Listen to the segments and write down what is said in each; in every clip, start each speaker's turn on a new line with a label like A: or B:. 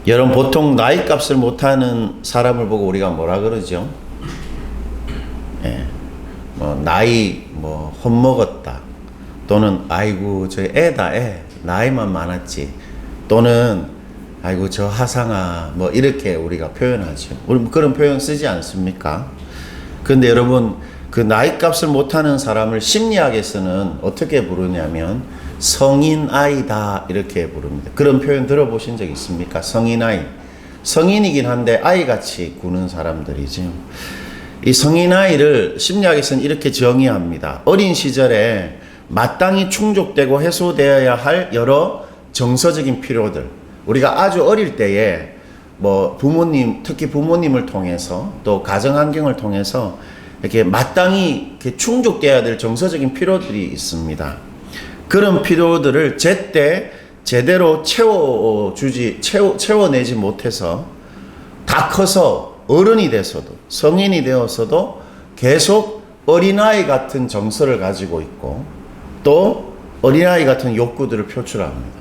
A: 여러분 보통 나이 값을 못하는 사람을 보고 우리가 뭐라 그러죠? 예, 뭐 나이 뭐 헛먹었다, 또는 아이고 저 애다 애 나이만 많았지, 또는 아이고 저 하상아, 뭐 이렇게 우리가 표현하죠. 우리 그런 표현 쓰지 않습니까? 근데 여러분 그 나이 값을 못하는 사람을 심리학에서는 어떻게 부르냐면 성인 아이다 이렇게 부릅니다. 그런 표현 들어보신 적 있습니까? 성인 아이. 성인이긴 한데 아이같이 구는 사람들이죠. 이 성인 아이를 심리학에서는 이렇게 정의합니다. 어린 시절에 마땅히 충족되고 해소되어야 할 여러 정서적인 필요들, 우리가 아주 어릴 때에 뭐 부모님, 특히 부모님을 통해서 또 가정 환경을 통해서 이렇게 마땅히 이렇게 충족되어야 될 정서적인 필요들이 있습니다. 그런 필요들을 제때 제대로 채워내지 못해서 다 커서 어른이 돼서도 성인이 되어서도 계속 어린아이 같은 정서를 가지고 있고 또 어린아이 같은 욕구들을 표출합니다.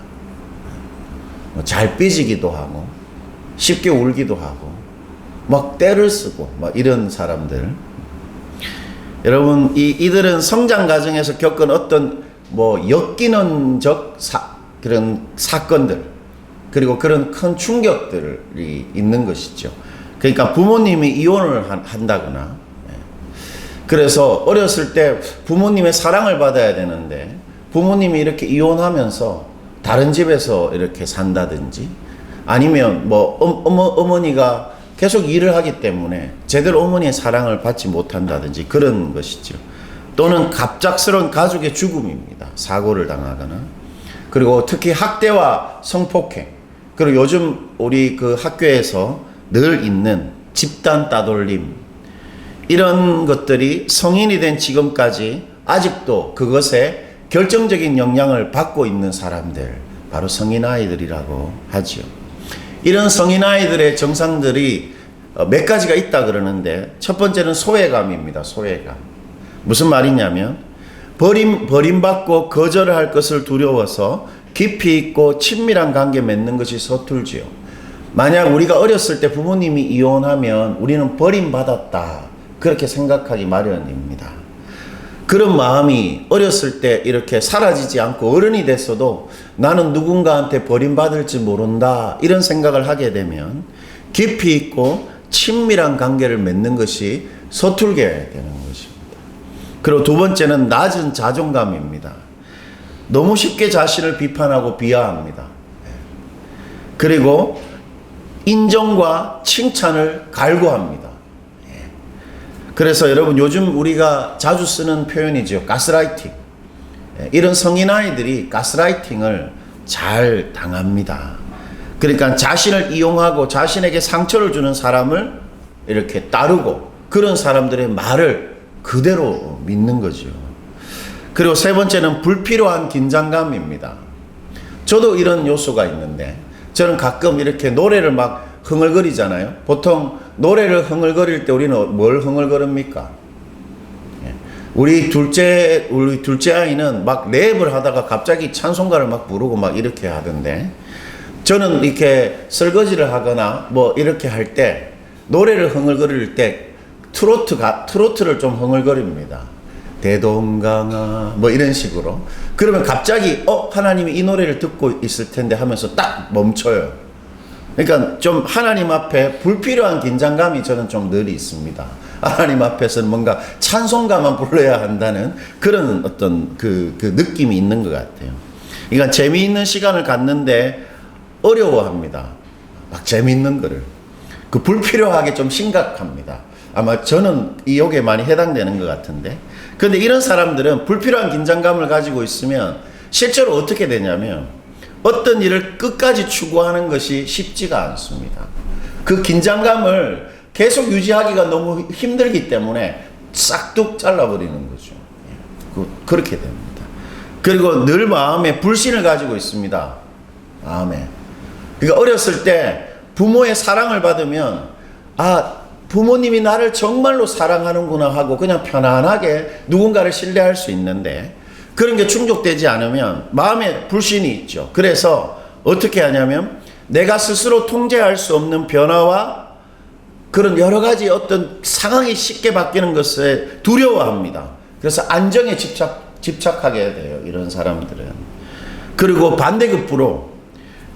A: 잘 삐지기도 하고 쉽게 울기도 하고 막 떼를 쓰고 막 이런 사람들. 여러분 이들은 성장 과정에서 겪은 어떤 뭐 엮이는 그런 사건들, 그리고 그런 큰 충격들이 있는 것이죠. 그러니까 부모님이 이혼을 한다거나, 그래서 어렸을 때 부모님의 사랑을 받아야 되는데 부모님이 이렇게 이혼하면서 다른 집에서 이렇게 산다든지, 아니면 뭐 어머니가 계속 일을 하기 때문에 제대로 어머니의 사랑을 받지 못한다든지 그런 것이죠. 또는 갑작스러운 가족의 죽음입니다. 사고를 당하거나, 그리고 특히 학대와 성폭행, 그리고 요즘 우리 그 학교에서 늘 있는 집단 따돌림, 이런 것들이 성인이 된 지금까지 아직도 그것에 결정적인 영향을 받고 있는 사람들, 바로 성인 아이들이라고 하죠. 이런 성인 아이들의 증상들이 몇 가지가 있다 그러는데, 첫 번째는 소외감입니다. 소외감. 무슨 말이냐면 버림받고 거절을 할 것을 두려워서 깊이 있고 친밀한 관계 맺는 것이 서툴지요. 만약 우리가 어렸을 때 부모님이 이혼하면 우리는 버림받았다 그렇게 생각하기 마련입니다. 그런 마음이 어렸을 때 이렇게 사라지지 않고 어른이 됐어도 나는 누군가한테 버림받을지 모른다 이런 생각을 하게 되면 깊이 있고 친밀한 관계를 맺는 것이 서툴게 되는 것입니다. 그리고 두 번째는 낮은 자존감입니다. 너무 쉽게 자신을 비판하고 비하합니다. 그리고 인정과 칭찬을 갈구합니다. 그래서 여러분 요즘 우리가 자주 쓰는 표현이죠. 가스라이팅. 이런 성인 아이들이 가스라이팅을 잘 당합니다. 그러니까 자신을 이용하고 자신에게 상처를 주는 사람을 이렇게 따르고 그런 사람들의 말을 그대로 믿는 거죠. 그리고 세 번째는 불필요한 긴장감입니다. 저도 이런 요소가 있는데, 저는 가끔 이렇게 노래를 막 흥얼거리잖아요. 보통 노래를 흥얼거릴 때 우리는 뭘 흥얼거립니까? 우리 둘째 아이는 막 랩을 하다가 갑자기 찬송가를 막 부르고 막 이렇게 하던데, 저는 이렇게 설거지를 하거나 뭐 이렇게 할 때 노래를 흥얼거릴 때 트로트를 좀 흥얼거립니다. 대동강아 뭐 이런 식으로. 그러면 갑자기 하나님이 이 노래를 듣고 있을 텐데 하면서 딱 멈춰요. 그러니까 좀 하나님 앞에 불필요한 긴장감이 저는 좀 늘 있습니다. 하나님 앞에서는 뭔가 찬송가만 불러야 한다는 그런 어떤 그 느낌이 있는 것 같아요. 그러니까 재미있는 시간을 갖는데 어려워합니다. 막 재미있는 거를. 그 불필요하게 좀 심각합니다. 아마 저는 이 욕에 많이 해당되는 것 같은데, 근데 이런 사람들은 불필요한 긴장감을 가지고 있으면 실제로 어떻게 되냐면 어떤 일을 끝까지 추구하는 것이 쉽지가 않습니다. 그 긴장감을 계속 유지하기가 너무 힘들기 때문에 싹둑 잘라버리는 거죠. 그렇게 됩니다. 그리고 늘 마음에 불신을 가지고 있습니다. 마음에. 그러니까 어렸을 때 부모의 사랑을 받으면 부모님이 나를 정말로 사랑하는구나 하고 그냥 편안하게 누군가를 신뢰할 수 있는데, 그런 게 충족되지 않으면 마음에 불신이 있죠. 그래서 어떻게 하냐면 내가 스스로 통제할 수 없는 변화와 그런 여러 가지 어떤 상황이 쉽게 바뀌는 것에 두려워합니다. 그래서 안정에 집착하게 돼요. 이런 사람들은. 그리고 반대급부로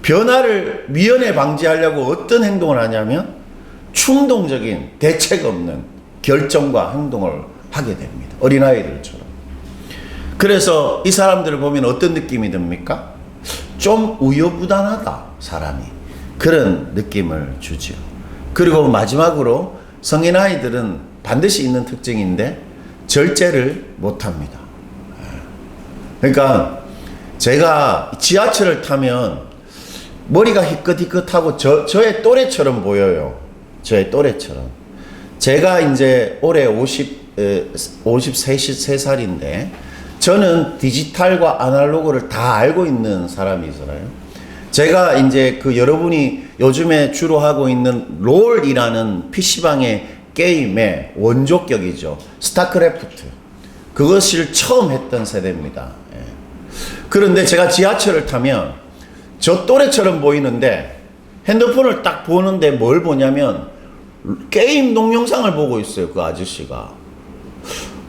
A: 변화를 미연에 방지하려고 어떤 행동을 하냐면 충동적인 대책 없는 결정과 행동을 하게 됩니다. 어린아이들처럼. 그래서 이 사람들을 보면 어떤 느낌이 듭니까? 좀 우유부단하다, 사람이. 그런 느낌을 주죠. 그리고 마지막으로 성인아이들은 반드시 있는 특징인데 절제를 못합니다. 그러니까 제가 지하철을 타면 머리가 희끗희끗하고 저의 또래처럼 보여요. 저의 또래처럼. 제가 이제 올해 53살인데 저는 디지털과 아날로그를 다 알고 있는 사람이잖아요. 제가 이제 그 여러분이 요즘에 주로 하고 있는 롤이라는 PC방의 게임의 원조격이죠. 스타크래프트. 그것을 처음 했던 세대입니다. 예. 그런데 제가 지하철을 타면 저 또래처럼 보이는데 핸드폰을 딱 보는데 뭘 보냐면 게임 동영상을 보고 있어요. 그 아저씨가.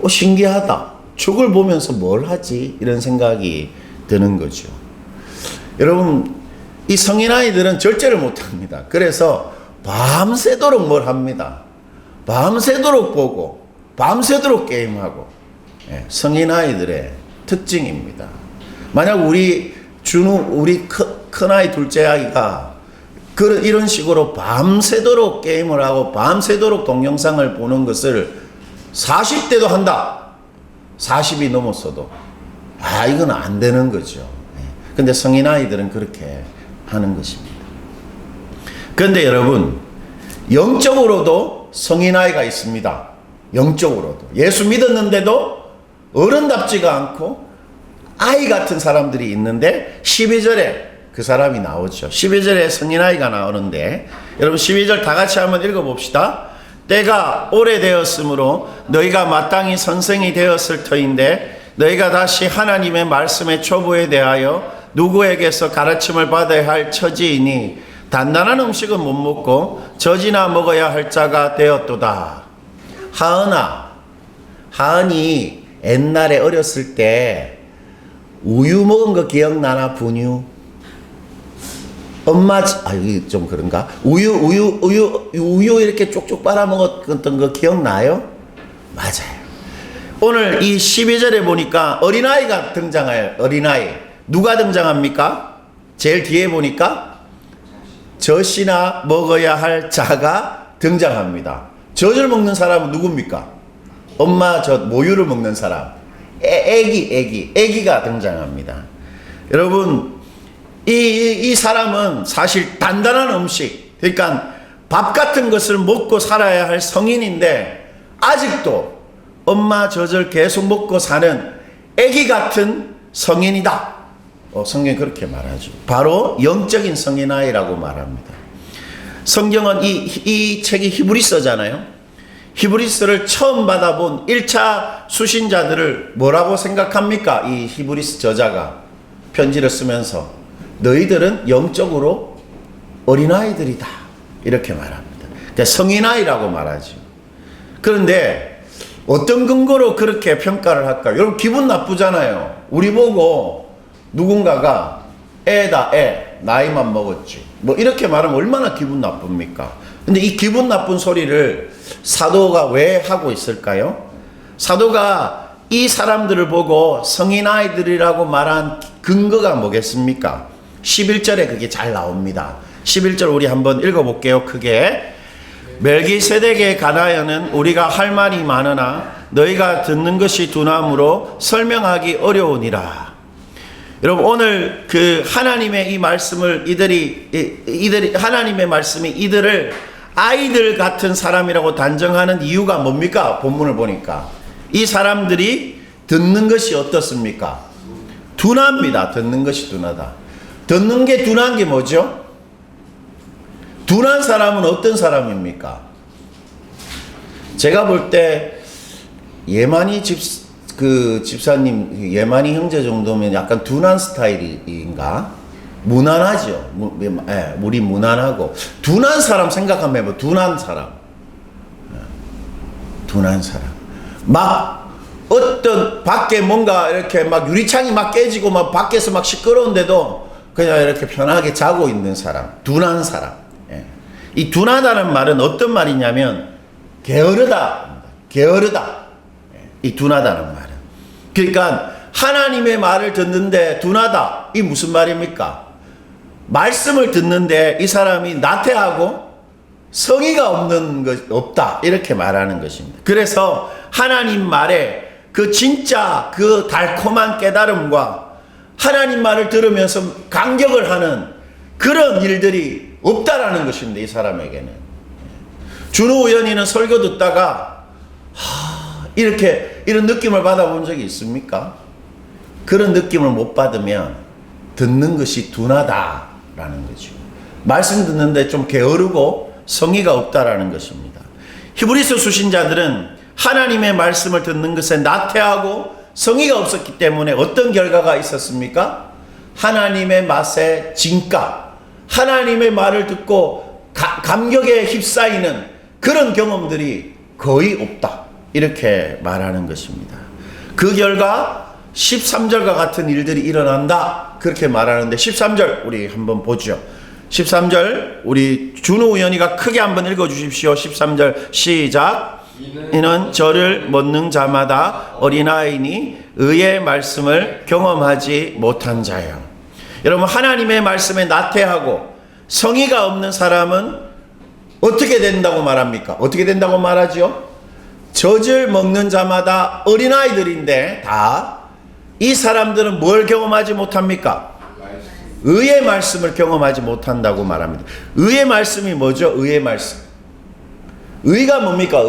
A: 신기하다. 저걸 보면서 뭘 하지? 이런 생각이 드는 거죠. 여러분, 이 성인아이들은 절제를 못합니다. 그래서 밤새도록 뭘 합니다. 밤새도록 보고 밤새도록 게임하고. 예, 성인아이들의 특징입니다. 만약 우리 큰아이 둘째 아이가 이런 식으로 밤새도록 게임을 하고 밤새도록 동영상을 보는 것을 40대도 한다. 40이 넘었어도 이건 안 되는 거죠. 근데 성인 아이들은 그렇게 하는 것입니다. 그런데 여러분, 영적으로도 성인 아이가 있습니다. 영적으로도 예수 믿었는데도 어른답지가 않고 아이 같은 사람들이 있는데 12절에 그 사람이 나오죠. 12절에 성인 아이가 나오는데 여러분 12절 다 같이 한번 읽어봅시다. 때가 오래되었으므로 너희가 마땅히 선생이 되었을 터인데 너희가 다시 하나님의 말씀의 초보에 대하여 누구에게서 가르침을 받아야 할 처지이니 단단한 음식은 못 먹고 젖이나 먹어야 할 자가 되었도다. 하은이 옛날에 어렸을 때 우유 먹은 거 기억나나? 분유. 엄마, 이게 좀 그런가? 우유 이렇게 쪽쪽 빨아먹었던 거 기억나요? 맞아요. 오늘 이 12절에 보니까 어린아이가 등장해요. 어린아이. 누가 등장합니까? 제일 뒤에 보니까 젖이나 먹어야 할 자가 등장합니다. 젖을 먹는 사람은 누굽니까? 엄마 젖, 모유를 먹는 사람. 애기가 등장합니다. 여러분, 이 사람은 사실 단단한 음식, 그러니까 밥 같은 것을 먹고 살아야 할 성인인데 아직도 엄마 젖을 계속 먹고 사는 애기 같은 성인이다. 성경이 그렇게 말하죠. 바로 영적인 성인아이라고 말합니다. 성경은 이 책이 히브리서잖아요. 히브리서를 처음 받아본 1차 수신자들을 뭐라고 생각합니까? 이 히브리서 저자가 편지를 쓰면서 너희들은 영적으로 어린아이들이다. 이렇게 말합니다. 그러니까 성인아이라고 말하죠. 그런데 어떤 근거로 그렇게 평가를 할까요? 여러분 기분 나쁘잖아요. 우리 보고 누군가가 애다, 나이만 먹었지. 뭐 이렇게 말하면 얼마나 기분 나쁩니까? 근데 이 기분 나쁜 소리를 사도가 왜 하고 있을까요? 사도가 이 사람들을 보고 성인아이들이라고 말한 근거가 뭐겠습니까? 11절에 그게 잘 나옵니다. 11절 우리 한번 읽어볼게요. 크게. 멜기세덱에 관하여는 우리가 할 말이 많으나 너희가 듣는 것이 둔함으로 설명하기 어려우니라. 여러분 오늘 그 하나님의 이 말씀을 이들이 하나님의 말씀이 이들을 아이들 같은 사람이라고 단정하는 이유가 뭡니까? 본문을 보니까 이 사람들이 듣는 것이 어떻습니까? 둔합니다. 듣는 것이 둔하다. 듣는 게 둔한 게 뭐죠? 둔한 사람은 어떤 사람입니까? 제가 볼 때 예만이 집사님, 예만이 형제 정도면 약간 둔한 스타일인가? 무난하죠. 물이 무난하고 둔한 사람 생각하면 해봐. 둔한 사람. 둔한 사람. 막 어떤 밖에 뭔가 이렇게 막 유리창이 막 깨지고 막 밖에서 막 시끄러운데도 그냥 이렇게 편하게 자고 있는 사람. 둔한 사람. 이 둔하다는 말은 어떤 말이냐면 게으르다. 게으르다. 이 둔하다는 말은. 그러니까 하나님의 말을 듣는데 둔하다. 이 무슨 말입니까? 말씀을 듣는데 이 사람이 나태하고 성의가 없는 것 없다. 이렇게 말하는 것입니다. 그래서 하나님 말에 그 진짜 그 달콤한 깨달음과 하나님 말을 들으면서 감격을 하는 그런 일들이 없다라는 것입니다. 이 사람에게는. 준호 우연히는 설교 듣다가 이렇게 이런 느낌을 받아본 적이 있습니까? 그런 느낌을 못 받으면 듣는 것이 둔하다라는 거죠. 말씀 듣는데 좀 게으르고 성의가 없다라는 것입니다. 히브리서 수신자들은 하나님의 말씀을 듣는 것에 나태하고 성의가 없었기 때문에 어떤 결과가 있었습니까? 하나님의 맛에 진가, 하나님의 말을 듣고 감격에 휩싸이는 그런 경험들이 거의 없다. 이렇게 말하는 것입니다. 그 결과 13절과 같은 일들이 일어난다. 그렇게 말하는데 13절 우리 한번 보죠. 13절 우리 준호 의원이가 크게 한번 읽어주십시오. 13절 시작. 이는 저를 묻는 자마다 어린아이니 의의 말씀을 경험하지 못한 자요. 여러분 하나님의 말씀에 나태하고 성의가 없는 사람은 어떻게 된다고 말합니까? 어떻게 된다고 말하죠? 젖을 먹는 자마다 어린아이들인데 다 이 사람들은 뭘 경험하지 못합니까? 의의 말씀을 경험하지 못한다고 말합니다. 의의 말씀이 뭐죠? 의의 말씀. 의가 뭡니까?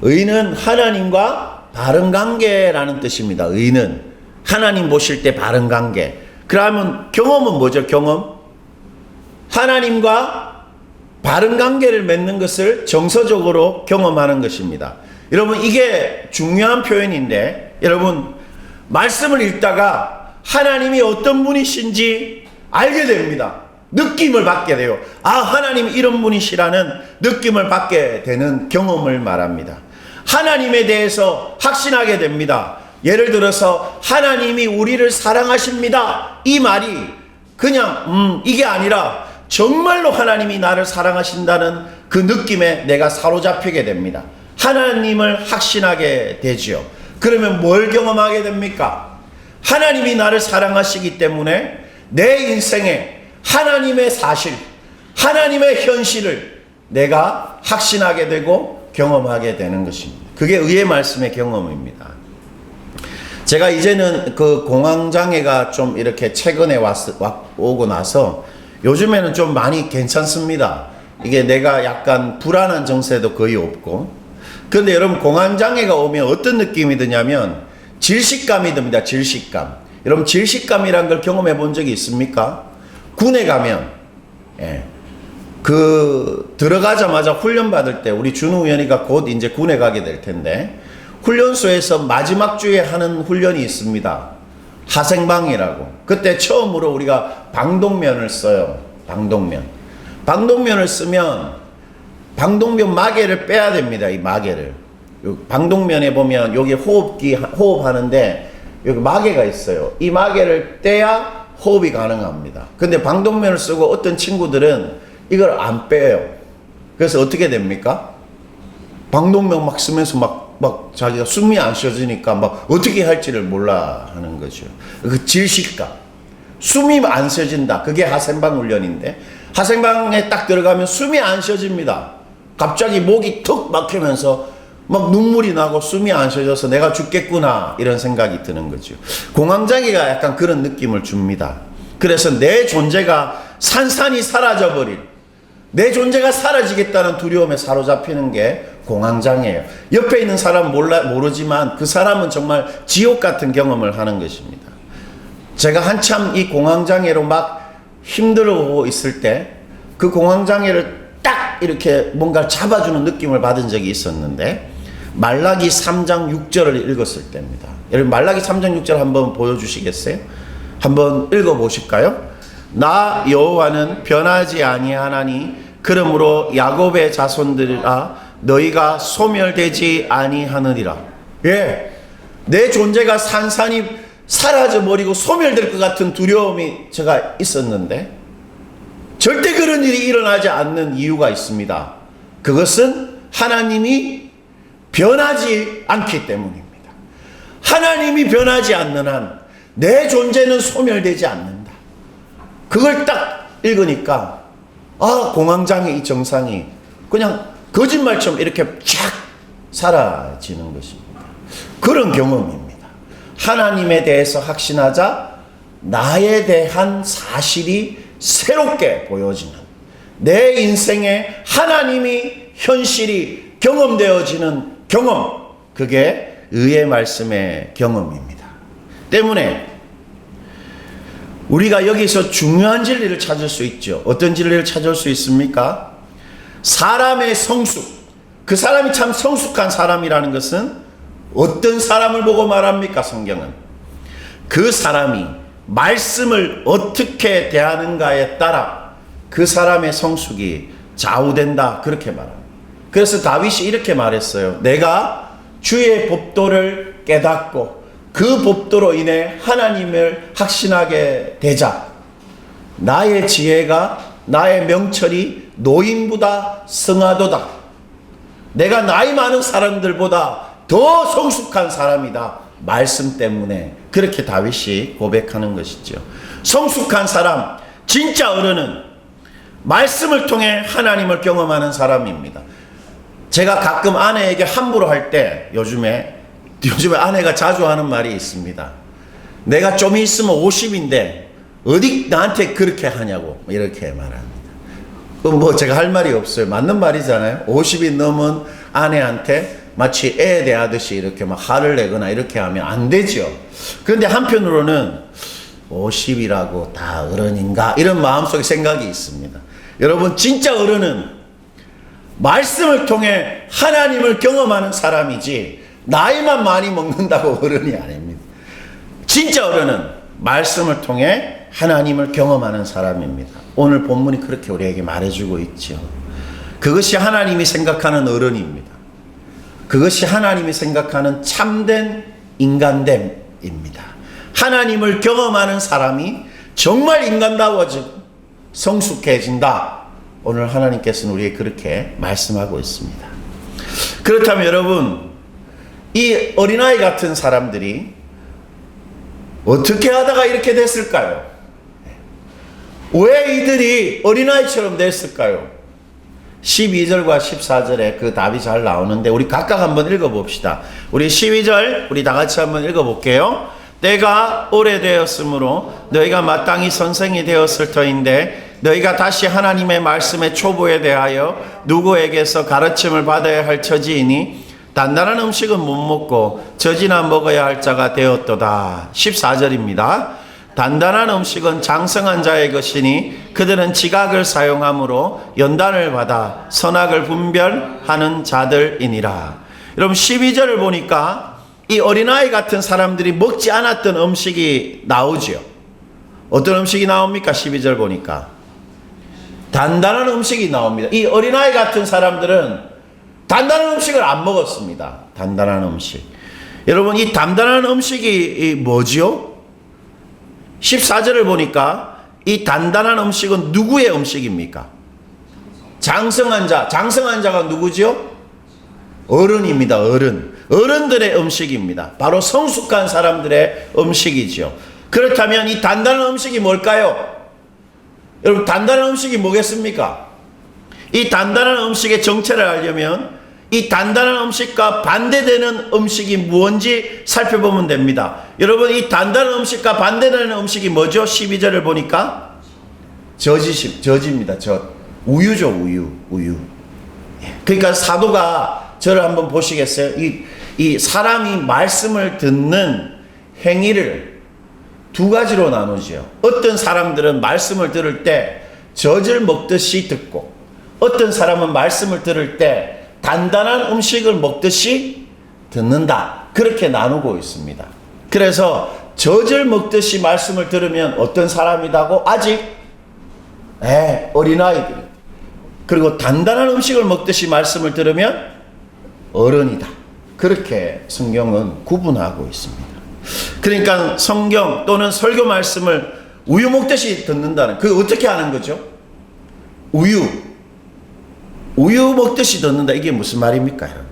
A: 의는 하나님과 바른 관계라는 뜻입니다. 의는 하나님 보실 때 바른 관계. 그러면 경험은 뭐죠? 경험? 하나님과 바른 관계를 맺는 것을 정서적으로 경험하는 것입니다. 여러분 이게 중요한 표현인데 여러분 말씀을 읽다가 하나님이 어떤 분이신지 알게 됩니다. 느낌을 받게 돼요. 아, 하나님이 이런 분이시라는 느낌을 받게 되는 경험을 말합니다. 하나님에 대해서 확신하게 됩니다. 예를 들어서 하나님이 우리를 사랑하십니다. 이 말이 그냥 이게 아니라 정말로 하나님이 나를 사랑하신다는 그 느낌에 내가 사로잡히게 됩니다. 하나님을 확신하게 되지요. 그러면 뭘 경험하게 됩니까? 하나님이 나를 사랑하시기 때문에 내 인생에 하나님의 사실, 하나님의 현실을 내가 확신하게 되고 경험하게 되는 것입니다. 그게 의의 말씀의 경험입니다. 제가 이제는 그 공황장애가 좀 이렇게 최근에 오고 나서 요즘에는 좀 많이 괜찮습니다. 이게 내가 약간 불안한 정세도 거의 없고. 그런데 여러분 공황장애가 오면 어떤 느낌이 드냐면 질식감이 듭니다. 질식감. 여러분 질식감이란 걸 경험해 본 적이 있습니까? 군에 가면 들어가자마자 훈련 받을 때 우리 준우 의원이가 곧 이제 군에 가게 될 텐데 훈련소에서 마지막 주에 하는 훈련이 있습니다. 하생방이라고. 그때 처음으로 우리가 방독면을 써요. 방독면을 쓰면 방독면 마개를 빼야 됩니다. 이 마개를. 방독면에 보면 여기 호흡하는데 여기 마개가 있어요. 이 마개를 떼야 호흡이 가능합니다. 근데 방독면을 쓰고 어떤 친구들은 이걸 안 빼요. 그래서 어떻게 됩니까? 방독면 막 쓰면서 막 자기가 숨이 안 쉬어지니까 막 어떻게 할지를 몰라 하는 거죠. 그 질식감. 숨이 안 쉬어진다. 그게 하생방 훈련인데 하생방에 딱 들어가면 숨이 안 쉬어집니다. 갑자기 목이 턱 막히면서 막 눈물이 나고 숨이 안 쉬어져서 내가 죽겠구나 이런 생각이 드는 거죠. 공황장애가 약간 그런 느낌을 줍니다. 그래서 내 존재가 산산이 사라져버린, 내 존재가 사라지겠다는 두려움에 사로잡히는 게 공황장애예요. 옆에 있는 사람은 모르지만 그 사람은 정말 지옥 같은 경험을 하는 것입니다. 제가 한참 이 공황장애로 막 힘들어 있을 때 그 공황장애를 딱 이렇게 뭔가 잡아주는 느낌을 받은 적이 있었는데 말라기 3장 6절을 읽었을 때입니다. 여러분 말라기 3장 6절 한번 보여주시겠어요? 한번 읽어보실까요? 나 여호와는 변하지 아니하나니 그러므로 야곱의 자손들아 너희가 소멸되지 아니하느니라. 예, 내 존재가 산산이 사라져버리고 소멸될 것 같은 두려움이 제가 있었는데 절대 그런 일이 일어나지 않는 이유가 있습니다. 그것은 하나님이 변하지 않기 때문입니다. 하나님이 변하지 않는 한 내 존재는 소멸되지 않는다. 그걸 딱 읽으니까 공황장애 이 정상이 그냥 거짓말처럼 이렇게 쫙 사라지는 것입니다. 그런 경험입니다. 하나님에 대해서 확신하자 나에 대한 사실이 새롭게 보여지는, 내 인생에 하나님이 현실이 경험되어지는 경험, 그게 의의 말씀의 경험입니다. 때문에 우리가 여기서 중요한 진리를 찾을 수 있죠. 어떤 진리를 찾을 수 있습니까? 사람의 성숙, 그 사람이 참 성숙한 사람이라는 것은 어떤 사람을 보고 말합니까? 성경은 그 사람이 말씀을 어떻게 대하는가에 따라 그 사람의 성숙이 좌우된다, 그렇게 말합니다. 그래서 다윗이 이렇게 말했어요. 내가 주의 법도를 깨닫고 그 법도로 인해 하나님을 확신하게 되자 나의 지혜가, 나의 명철이 노인보다 성하도다. 내가 나이 많은 사람들보다 더 성숙한 사람이다. 말씀 때문에. 그렇게 다윗이 고백하는 것이죠. 성숙한 사람, 진짜 어른은 말씀을 통해 하나님을 경험하는 사람입니다. 제가 가끔 아내에게 함부로 할 때 요즘에 아내가 자주 하는 말이 있습니다. 내가 좀 있으면 50인데 어디 나한테 그렇게 하냐고 이렇게 말합니다. 뭐 제가 할 말이 없어요. 맞는 말이잖아요. 50이 넘은 아내한테 마치 애 대하듯이 이렇게 막 화를 내거나 이렇게 하면 안 되죠. 그런데 한편으로는 50이라고 다 어른인가 이런 마음속에 생각이 있습니다. 여러분, 진짜 어른은 말씀을 통해 하나님을 경험하는 사람이지 나이만 많이 먹는다고 어른이 아닙니다. 진짜 어른은 말씀을 통해 하나님을 경험하는 사람입니다. 오늘 본문이 그렇게 우리에게 말해주고 있죠. 그것이 하나님이 생각하는 어른입니다. 그것이 하나님이 생각하는 참된 인간됨입니다. 하나님을 경험하는 사람이 정말 인간다워지고 성숙해진다. 오늘 하나님께서는 우리에게 그렇게 말씀하고 있습니다. 그렇다면 여러분, 이 어린아이 같은 사람들이 어떻게 하다가 이렇게 됐을까요? 왜 이들이 어린아이처럼 됐을까요? 12절과 14절에 그 답이 잘 나오는데 우리 각각 한번 읽어봅시다. 우리 12절 우리 다 같이 한번 읽어볼게요. 때가 오래되었으므로 너희가 마땅히 선생이 되었을 터인데 너희가 다시 하나님의 말씀의 초보에 대하여 누구에게서 가르침을 받아야 할 처지이니 단단한 음식은 못 먹고 젖이나 먹어야 할 자가 되었도다. 14절입니다. 단단한 음식은 장성한 자의 것이니 그들은 지각을 사용함으로 연단을 받아 선악을 분별하는 자들이니라. 여러분, 12절을 보니까 이 어린아이 같은 사람들이 먹지 않았던 음식이 나오죠. 어떤 음식이 나옵니까? 12절 보니까 단단한 음식이 나옵니다. 이 어린아이 같은 사람들은 단단한 음식을 안 먹었습니다. 단단한 음식. 여러분, 이 단단한 음식이 뭐죠? 14절을 보니까 이 단단한 음식은 누구의 음식입니까? 장성한 자. 장성한 자가 누구죠? 어른입니다. 어른들의 음식입니다. 바로 성숙한 사람들의 음식이죠. 그렇다면 이 단단한 음식이 뭘까요? 여러분, 단단한 음식이 뭐겠습니까? 이 단단한 음식의 정체를 알려면 이 단단한 음식과 반대되는 음식이 무엇인지 살펴보면 됩니다. 여러분, 이 단단한 음식과 반대되는 음식이 뭐죠? 12절을 보니까 젖입니다. 우유죠. 우유. 그러니까 사도가 저를 한번 보시겠어요? 이 사람이 말씀을 듣는 행위를 두 가지로 나누죠. 어떤 사람들은 말씀을 들을 때 젖을 먹듯이 듣고, 어떤 사람은 말씀을 들을 때 단단한 음식을 먹듯이 듣는다. 그렇게 나누고 있습니다. 그래서 젖을 먹듯이 말씀을 들으면 어떤 사람이라고? 아직 어린아이들. 그리고 단단한 음식을 먹듯이 말씀을 들으면 어른이다. 그렇게 성경은 구분하고 있습니다. 그러니까 성경 또는 설교 말씀을 우유 먹듯이 듣는다는, 그게 어떻게 하는 거죠? 우유 먹듯이 듣는다. 이게 무슨 말입니까, 여러분?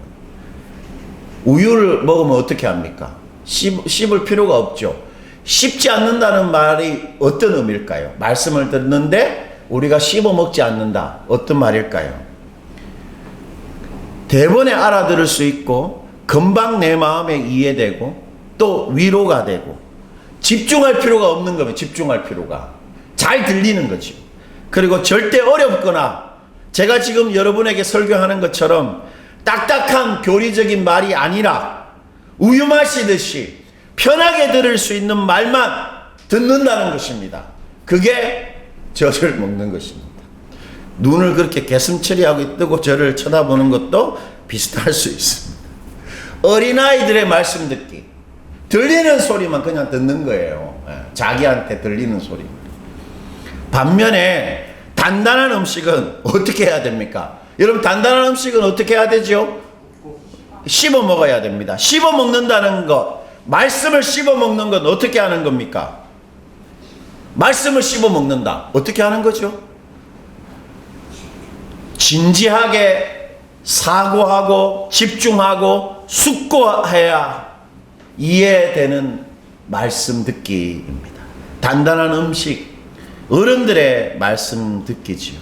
A: 우유를 먹으면 어떻게 합니까? 씹을 필요가 없죠. 씹지 않는다는 말이 어떤 의미일까요? 말씀을 듣는데 우리가 씹어 먹지 않는다. 어떤 말일까요? 대번에 알아들을 수 있고 금방 내 마음에 이해되고 또 위로가 되고 집중할 필요가 없는 거면 집중할 필요가 잘 들리는 거죠. 그리고 절대 어렵거나 제가 지금 여러분에게 설교하는 것처럼 딱딱한 교리적인 말이 아니라 우유 마시듯이 편하게 들을 수 있는 말만 듣는다는 것입니다. 그게 젖을 먹는 것입니다. 눈을 그렇게 개슴처리하고 뜨고 저를 쳐다보는 것도 비슷할 수 있습니다. 어린아이들의 말씀 듣기. 들리는 소리만 그냥 듣는 거예요. 자기한테 들리는 소리만. 반면에 단단한 음식은 어떻게 해야 됩니까? 여러분, 단단한 음식은 어떻게 해야 되죠? 씹어 먹어야 됩니다. 씹어 먹는다는 것, 말씀을 씹어 먹는 건 어떻게 하는 겁니까? 말씀을 씹어 먹는다. 어떻게 하는 거죠? 진지하게 사고하고 집중하고 숙고해야 이해되는 말씀 듣기입니다. 단단한 음식, 어른들의 말씀 듣기지요.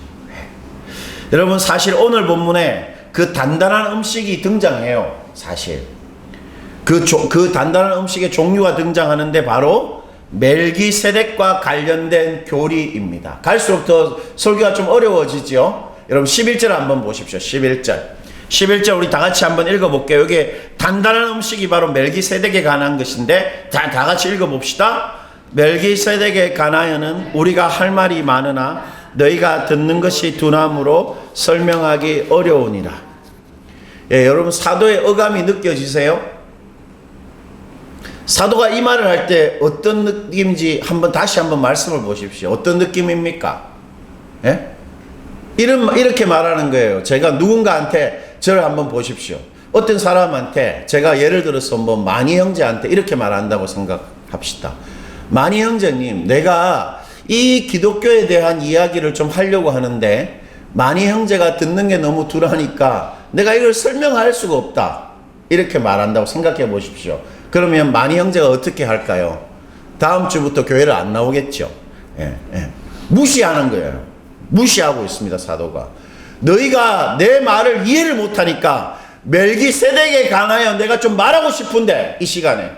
A: 여러분, 사실 오늘 본문에 그 단단한 음식이 등장해요. 사실 그 단단한 음식의 종류가 등장하는데 바로 멜기세덱과 관련된 교리입니다. 갈수록 더 설교가 좀 어려워지죠. 여러분 11절 한번 보십시오. 11절 우리 다 같이 한번 읽어볼게요. 여기 단단한 음식이 바로 멜기세덱에 관한 것인데 다 같이 읽어봅시다. 멜기세덱에 관하여는 우리가 할 말이 많으나 너희가 듣는 것이 둔함으로 설명하기 어려우니라. 여러분, 사도의 어감이 느껴지세요? 사도가 이 말을 할 때 어떤 느낌인지 다시 한번 말씀을 보십시오. 어떤 느낌입니까? 이렇게 말하는 거예요. 제가 누군가한테 저를 한번 보십시오. 어떤 사람한테 제가 예를 들어서 마니 형제한테 이렇게 말한다고 생각합시다. 마니 형제님, 내가 이 기독교에 대한 이야기를 좀 하려고 하는데 마니 형제가 듣는 게 너무 둔하니까 내가 이걸 설명할 수가 없다. 이렇게 말한다고 생각해 보십시오. 그러면 마니 형제가 어떻게 할까요? 다음 주부터 교회를 안 나오겠죠. 무시하는 거예요. 무시하고 있습니다, 사도가. 너희가 내 말을 이해를 못하니까 멜기세덱에 관하여 내가 좀 말하고 싶은데 이 시간에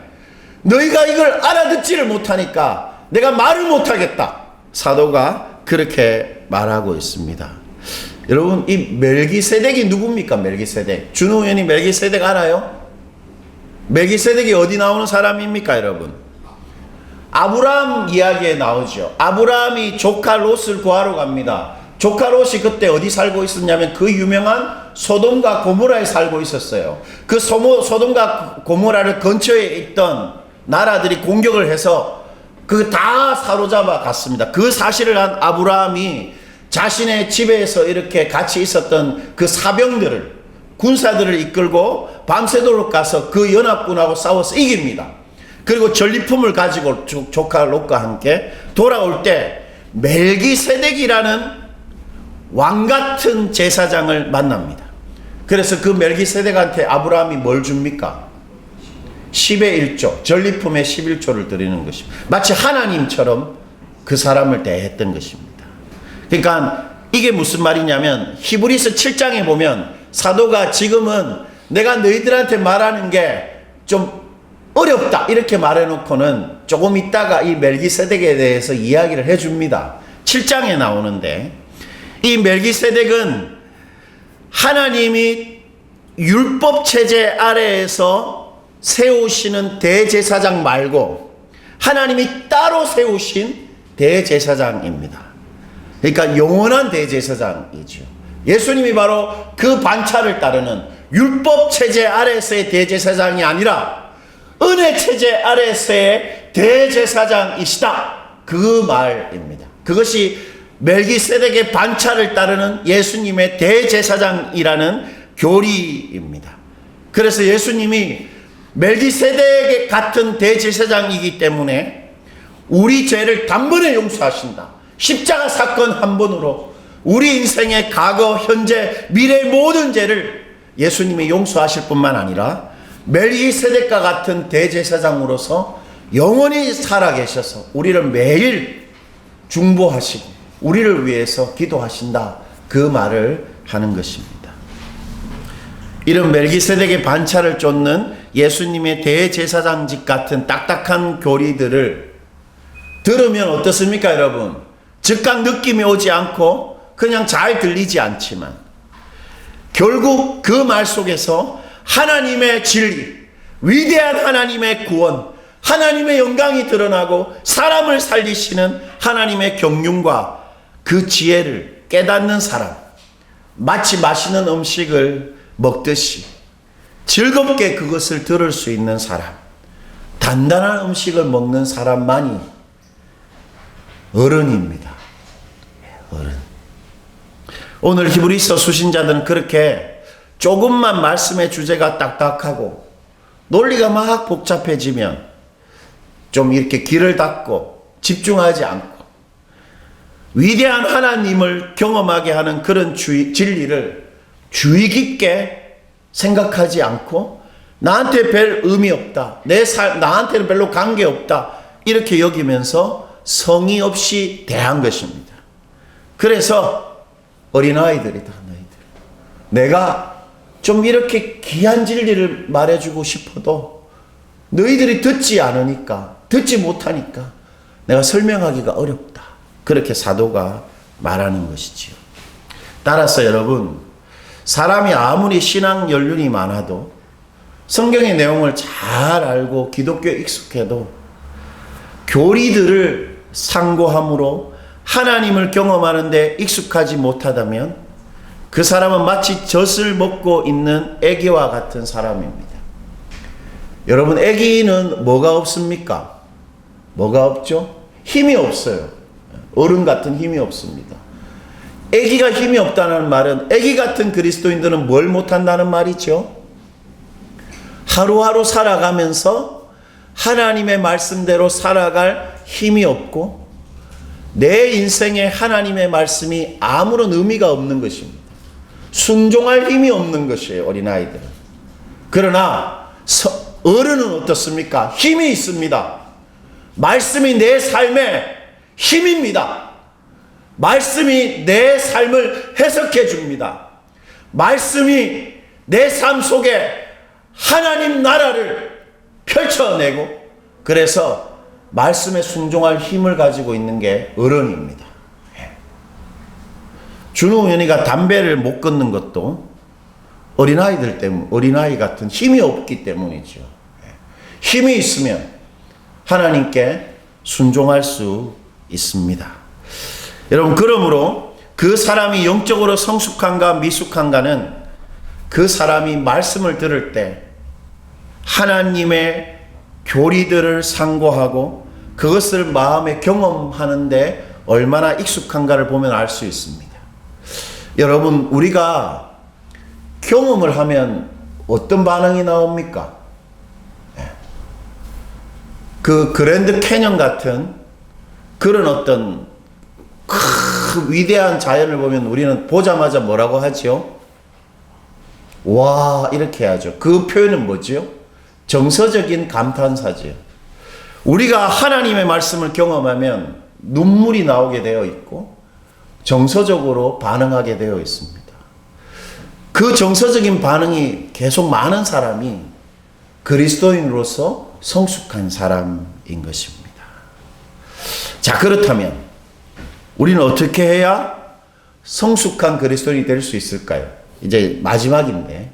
A: 너희가 이걸 알아듣지를 못하니까 내가 말을 못하겠다. 사도가 그렇게 말하고 있습니다. 여러분, 이 멜기세덱이 누굽니까? 멜기세덱. 준호 의원이 멜기세덱 알아요? 멜기세덱이 어디 나오는 사람입니까, 여러분? 아브라함 이야기에 나오죠. 아브라함이 조카 롯을 구하러 갑니다. 조카 롯이 그때 어디 살고 있었냐면 그 유명한 소돔과 고모라에 살고 있었어요. 그 소돔과 고모라를 근처에 있던 나라들이 공격을 해서 그 다 사로잡아 갔습니다. 그 사실을 한 아브라함이 자신의 집에서 이렇게 같이 있었던 그 사병들을, 군사들을 이끌고 밤새도록 가서 그 연합군하고 싸워서 이깁니다. 그리고 전리품을 가지고 조카 롯과 함께 돌아올 때 멜기세덱이라는 왕 같은 제사장을 만납니다. 그래서 그 멜기세덱한테 아브라함이 뭘 줍니까? 10의 1조, 전리품의 11조를 드리는 것입니다. 마치 하나님처럼 그 사람을 대했던 것입니다. 그러니까 이게 무슨 말이냐면 히브리서 7장에 보면 사도가 지금은 내가 너희들한테 말하는 게 좀 어렵다 이렇게 말해놓고는 조금 있다가 이 멜기세덱에 대해서 이야기를 해줍니다. 7장에 나오는데 이 멜기세덱은 하나님이 율법 체제 아래에서 세우시는 대제사장 말고 하나님이 따로 세우신 대제사장입니다. 그러니까 영원한 대제사장이죠. 예수님이 바로 그 반차를 따르는 율법 체제 아래에서의 대제사장이 아니라 은혜 체제 아래에서의 대제사장이시다. 그 말입니다. 그것이 멜기세덱의 반차를 따르는 예수님의 대제사장이라는 교리입니다. 그래서 예수님이 멜기세덱 같은 대제사장이기 때문에 우리 죄를 단번에 용서하신다. 십자가 사건 한 번으로 우리 인생의 과거, 현재, 미래의 모든 죄를 예수님이 용서하실 뿐만 아니라 멜기세덱과 같은 대제사장으로서 영원히 살아계셔서 우리를 매일 중보하시고 우리를 위해서 기도하신다. 그 말을 하는 것입니다. 이런 멜기세덱의 반차를 쫓는 예수님의 대제사장직 같은 딱딱한 교리들을 들으면 어떻습니까, 여러분? 즉각 느낌이 오지 않고 그냥 잘 들리지 않지만 결국 그 말 속에서 하나님의 진리, 위대한 하나님의 구원, 하나님의 영광이 드러나고 사람을 살리시는 하나님의 경륜과 그 지혜를 깨닫는 사람, 마치 맛있는 음식을 먹듯이 즐겁게 그것을 들을 수 있는 사람, 단단한 음식을 먹는 사람만이 어른입니다. 어른. 오늘 히브리서 수신자들은 그렇게 조금만 말씀의 주제가 딱딱하고 논리가 막 복잡해지면 좀 이렇게 귀를 닫고 집중하지 않고 위대한 하나님을 경험하게 하는 그런 진리를 주의 깊게 생각하지 않고 나한테 별 의미 없다. 나한테는 별로 관계 없다. 이렇게 여기면서 성의 없이 대한 것입니다. 그래서 어린아이들이다. 내가 좀 이렇게 귀한 진리를 말해주고 싶어도 너희들이 듣지 않으니까, 듣지 못하니까 내가 설명하기가 어렵다. 그렇게 사도가 말하는 것이지요. 따라서 여러분, 사람이 아무리 신앙 연륜이 많아도 성경의 내용을 잘 알고 기독교에 익숙해도 교리들을 상고함으로 하나님을 경험하는데 익숙하지 못하다면 그 사람은 마치 젖을 먹고 있는 애기와 같은 사람입니다. 여러분, 애기는 뭐가 없습니까? 뭐가 없죠? 힘이 없어요. 어른 같은 힘이 없습니다. 애기가 힘이 없다는 말은 애기 같은 그리스도인들은 뭘 못한다는 말이죠? 하루하루 살아가면서 하나님의 말씀대로 살아갈 힘이 없고 내 인생에 하나님의 말씀이 아무런 의미가 없는 것입니다. 순종할 힘이 없는 것이에요, 어린아이들은. 그러나 어른은 어떻습니까? 힘이 있습니다. 말씀이 내 삶의 힘입니다. 말씀이 내 삶을 해석해 줍니다. 말씀이 내 삶 속에 하나님 나라를 펼쳐내고 그래서 말씀에 순종할 힘을 가지고 있는 게 어른입니다. 준우 연이가 담배를 못 끊는 것도 어린아이들 때문에, 어린아이 같은 힘이 없기 때문이죠. 힘이 있으면 하나님께 순종할 수 있습니다. 여러분, 그러므로 그 사람이 영적으로 성숙한가 미숙한가는 그 사람이 말씀을 들을 때 하나님의 교리들을 상고하고 그것을 마음에 경험하는데 얼마나 익숙한가를 보면 알 수 있습니다. 여러분, 우리가 경험을 하면 어떤 반응이 나옵니까? 그 그랜드 캐년 같은 그런 어떤 위대한 자연을 보면 우리는 보자마자 뭐라고 하죠? 와, 이렇게 하죠. 그 표현은 뭐죠? 정서적인 감탄사죠. 우리가 하나님의 말씀을 경험하면 눈물이 나오게 되어 있고 정서적으로 반응하게 되어 있습니다. 그 정서적인 반응이 계속 많은 사람이 그리스도인으로서 성숙한 사람인 것입니다. 자, 그렇다면 우리는 어떻게 해야 성숙한 그리스도인이 될 수 있을까요? 이제 마지막인데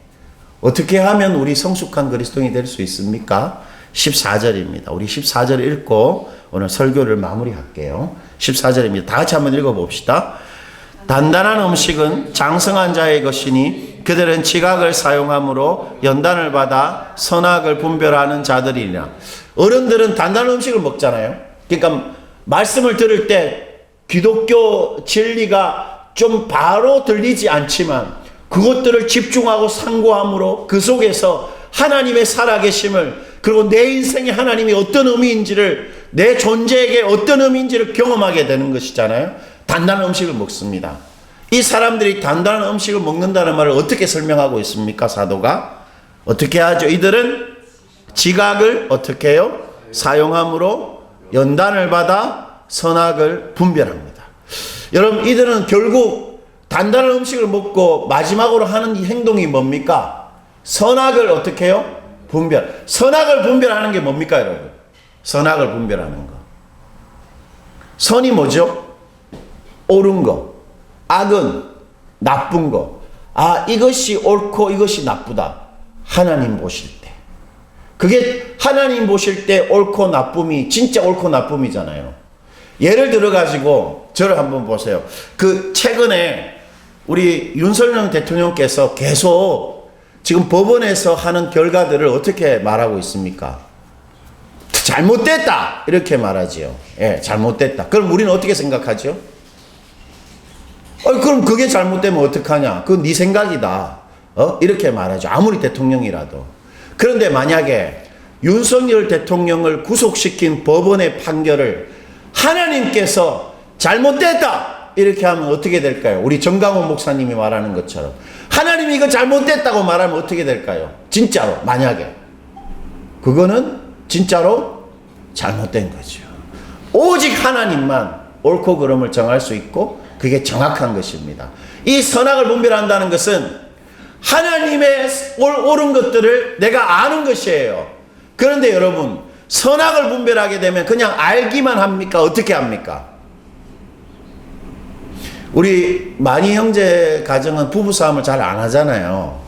A: 어떻게 하면 우리 성숙한 그리스도인이 될 수 있습니까? 14절입니다. 우리 14절 읽고 오늘 설교를 마무리할게요. 14절입니다. 다 같이 한번 읽어봅시다. 단단한 음식은 장성한 자의 것이니 그들은 지각을 사용함으로 연단을 받아 선악을 분별하는 자들이니라. 어른들은 단단한 음식을 먹잖아요. 그러니까 말씀을 들을 때 기독교 진리가 좀 바로 들리지 않지만 그것들을 집중하고 상고함으로 그 속에서 하나님의 살아계심을, 그리고 내 인생에 하나님이 어떤 의미인지를, 내 존재에게 어떤 의미인지를 경험하게 되는 것이잖아요. 단단한 음식을 먹습니다. 이 사람들이 단단한 음식을 먹는다는 말을 어떻게 설명하고 있습니까? 사도가 어떻게 하죠? 이들은 지각을 어떻게 해요? 사용함으로 연단을 받아 선악을 분별합니다. 여러분, 이들은 결국 단단한 음식을 먹고 마지막으로 하는 이 행동이 뭡니까? 선악을 어떻게 해요? 분별. 선악을 분별하는 게 뭡니까, 여러분? 선악을 분별하는 거. 선이 뭐죠? 옳은 거. 악은 나쁜 거. 아, 이것이 옳고 이것이 나쁘다. 하나님 보실 때. 그게 하나님 보실 때 옳고 나쁨이 진짜 옳고 나쁨이잖아요. 예를 들어 가지고 저를 한번 보세요. 그 최근에 우리 윤석열 대통령께서 계속 지금 법원에서 하는 결과들을 어떻게 말하고 있습니까? 잘못됐다 이렇게 말하지요. 예, 잘못됐다. 그럼 우리는 어떻게 생각하죠? 그럼 그게 잘못되면 어떡하냐? 그건 네 생각이다. 이렇게 말하죠. 아무리 대통령이라도. 그런데 만약에 윤석열 대통령을 구속시킨 법원의 판결을 하나님께서 잘못됐다 이렇게 하면 어떻게 될까요? 우리 정강훈 목사님이 말하는 것처럼 하나님이 이거 잘못됐다고 말하면 어떻게 될까요? 진짜로 만약에 그거는 진짜로 잘못된 거죠. 오직 하나님만 옳고 그름을 정할 수 있고 그게 정확한 것입니다. 이 선악을 분별한다는 것은 하나님의 옳은 것들을 내가 아는 것이에요. 그런데 여러분, 선악을 분별하게 되면 그냥 알기만 합니까? 어떻게 합니까? 우리 많이 형제 가정은 부부싸움을 잘 안 하잖아요.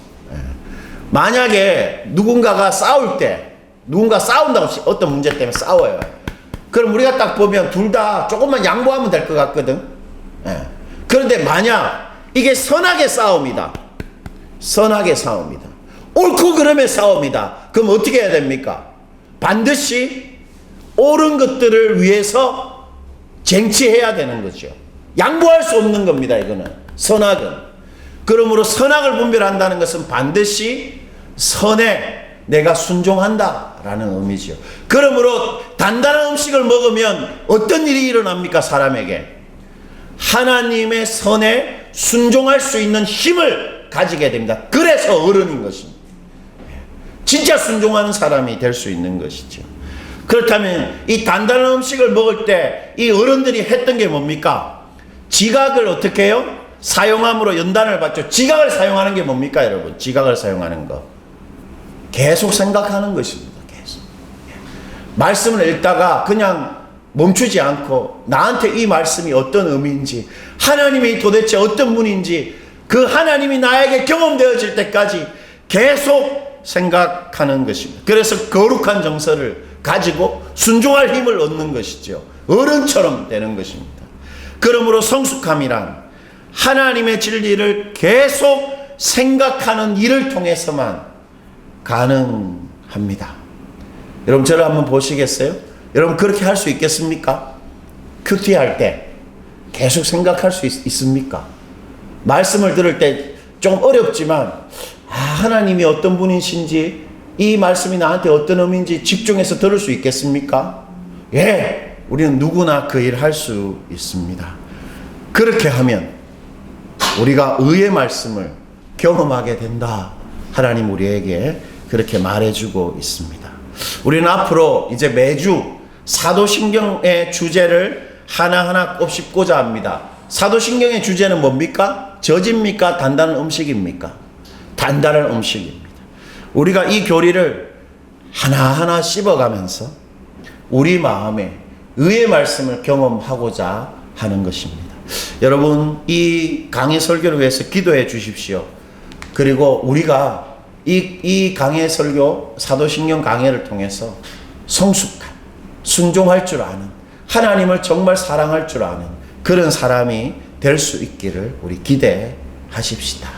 A: 만약에 누군가가 싸울 때, 누군가 싸운다고 어떤 문제 때문에 싸워요. 그럼 우리가 딱 보면 둘 다 조금만 양보하면 될 것 같거든. 그런데 만약 이게 선악의 싸움이다. 선악의 싸움이다. 옳고 그름의 싸움이다. 그럼 어떻게 해야 됩니까? 반드시 옳은 것들을 위해서 쟁취해야 되는 거죠. 양보할 수 없는 겁니다. 이거는 선악은. 그러므로 선악을 분별한다는 것은 반드시 선에 내가 순종한다라는 의미죠. 그러므로 단단한 음식을 먹으면 어떤 일이 일어납니까? 사람에게 하나님의 선에 순종할 수 있는 힘을 가지게 됩니다. 그래서 어른인 것입니다. 진짜 순종하는 사람이 될 수 있는 것이죠. 그렇다면 이 단단한 음식을 먹을 때 이 어른들이 했던 게 뭡니까? 지각을 어떻게 해요? 사용함으로 연단을 받죠. 지각을 사용하는 게 뭡니까, 여러분? 지각을 사용하는 거. 계속 생각하는 것입니다. 계속. 말씀을 읽다가 그냥 멈추지 않고 나한테 이 말씀이 어떤 의미인지, 하나님이 도대체 어떤 분인지, 그 하나님이 나에게 경험되어질 때까지 계속 생각하는 것입니다. 그래서 거룩한 정서를 가지고 순종할 힘을 얻는 것이죠. 어른처럼 되는 것입니다. 그러므로 성숙함이란 하나님의 진리를 계속 생각하는 일을 통해서만 가능합니다. 여러분 저를 한번 보시겠어요? 여러분 그렇게 할 수 있겠습니까? 큐티할 때 계속 생각할 수 있습니까? 말씀을 들을 때 좀 어렵지만 하나님이 어떤 분이신지, 이 말씀이 나한테 어떤 의미인지 집중해서 들을 수 있겠습니까? 예, 우리는 누구나 그 일을 할 수 있습니다. 그렇게 하면 우리가 의의 말씀을 경험하게 된다. 하나님 우리에게 그렇게 말해주고 있습니다. 우리는 앞으로 이제 매주 사도신경의 주제를 하나하나 꼽고자 합니다. 사도신경의 주제는 뭡니까? 젖입니까? 단단한 음식입니까? 단단한 음식입니다. 우리가 이 교리를 하나하나 씹어가면서 우리 마음에 의의 말씀을 경험하고자 하는 것입니다. 여러분 이 강의 설교를 위해서 기도해 주십시오. 그리고 우리가 이 강의 설교, 사도신경 강해를 통해서 성숙한, 순종할 줄 아는, 하나님을 정말 사랑할 줄 아는 그런 사람이 될 수 있기를 우리 기대하십시다.